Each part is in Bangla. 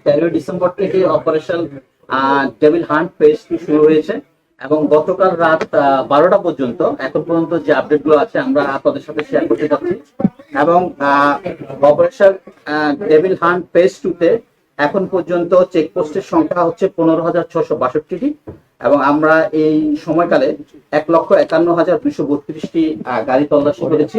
13 ডিসেম্বর থেকে অপারেশন ডেভিল হান্ট ফেজ 2 শুরু হয়েছে এবং গতকাল রাত 12টা পর্যন্ত এখন পর্যন্ত যে আপডেটগুলো আছে আমরা আপনাদের সাথে শেয়ার করতে যাচ্ছি। এবং অপারেশন ডেভিল হান্ট ফেজ 2 তে এখন পর্যন্ত চেকপোস্টের সংখ্যা হচ্ছে 15,662টি এবং আমরা এই সময়কালে 1,51,232টি গাড়ি তল্লাশি করেছি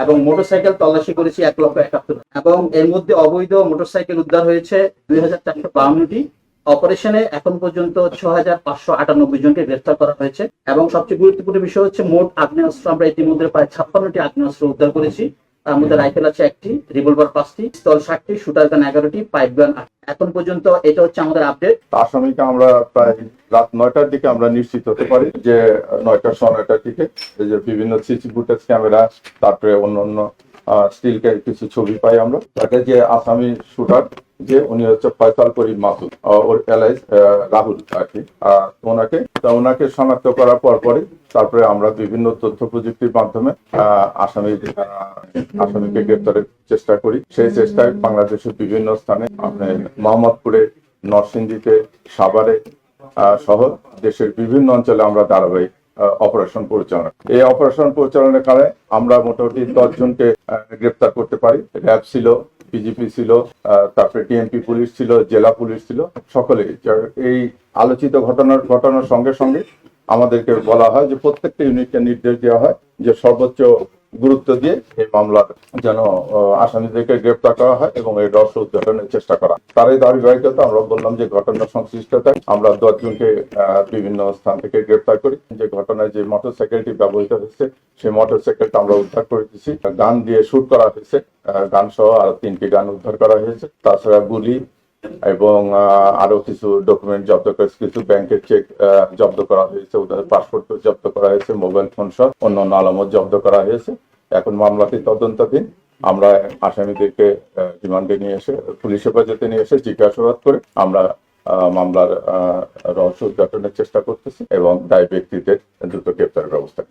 এবং মোটরসাইকেল তল্লাশি করেছি 1,71,000 এবং এর মধ্যে অবৈধ মোটরসাইকেল উদ্ধার হয়েছে 2,452টি। অপারেশনে এখন পর্যন্ত 6,598 জনকে গ্রেফতার করা হয়েছে এবং সবচেয়ে গুরুত্বপূর্ণ বিষয় হচ্ছে মোট আগ্নেয়াস্ত্র আমরা ইতিমধ্যে প্রায় 56টি আগ্নেয়াস্ত্র উদ্ধার করেছি। তার মধ্যে রাইফেল আছে 1টি, রিভলভার 5টি, পিস্তল 7টি, শুটার গান 11টি, পাইপ গান 8টি। এখন পর্যন্ত এটা হচ্ছে আমাদের আপডেট। আসামিকে আমরা প্রায় রাত 9টার দিকে আমরা নিশ্চিত হতে পারি যে 9টার সময় 9টার দিকে যে বিভিন্ন সিসি ফুটেজ ক্যামেরা তারপরে অন্যান্য স্টিল কিছু ছবি পাই আমরা। তাকে যে আসামি শুটার যে উনি হচ্ছে ফয়সাল করিম মাসুদ, ওর এলাইজ রাহুল আর কি। ওনাকে শনাক্ত করার পরে তারপরে আমরা বিভিন্ন তথ্য প্রযুক্তির মাধ্যমে আসামিকে গ্রেপ্তারের চেষ্টা করি। সেই চেষ্টায় বাংলাদেশের বিভিন্ন স্থানে মোহাম্মদপুরে, নরসিংদীতে, সাভারে সহ দেশের বিভিন্ন অঞ্চলে আমরা ধারাবাহিক অপারেশন পরিচালনা। এই অপারেশন পরিচালনার কারণে আমরা মোটামুটি 10 জনকে গ্রেপ্তার করতে পারি। র্যাব ছিল, বিজেপি ছিল, তারপরে টিএমপি পুলিশ ছিল, জেলা পুলিশ ছিল, সকলেই। এই আলোচিত ঘটনার সঙ্গে সঙ্গে আমাদেরকে বলা হয় যে প্রত্যেকটা ইউনিটকে নির্দেশ দেওয়া হয় যে সর্বোচ্চ গুরুত্ব দিয়ে এই মামলার যেন আসামিদেরকে গ্রেপ্তার করা হয় এবং এই রহস্য উদ্ঘাটনের চেষ্টা করা। তারই ধারাবাহিকতা আমরা বললাম যে ঘটনা সংশ্লিষ্টতায় আমরা 10 জনকে বিভিন্ন স্থান থেকে গ্রেপ্তার করি। যে ঘটনায় যে মোটরসাইকেলটি ব্যবহৃত হয়েছে সেই মোটরসাইকেলটা আমরা উদ্ধার করে দিচ্ছি। গান দিয়ে শুট করা হয়েছে, গান সহ আরো 3টি গান উদ্ধার করা হয়েছে। তাছাড়া গুলি এবং আরো কিছু ডকুমেন্ট জব্দ করেছে, কিছু ব্যাংকের চেক জব্দ করা হয়েছে, ওদের পাসপোর্ট জব্দ করা হয়েছে, মোবাইল ফোন সহ অন্যান্য আলামত জব্দ করা হয়েছে। এখন মামলাটি তদন্তাধীন। আমরা আসামিদেরকে রিমান্ডে নিয়ে এসে পুলিশ হেফাজতে নিয়ে এসে জিজ্ঞাসাবাদ করে আমরা মামলার রহস্য উদ্ঘাটনের চেষ্টা করতেছি এবং দায়ী ব্যক্তিদের দ্রুত গ্রেপ্তারের ব্যবস্থা।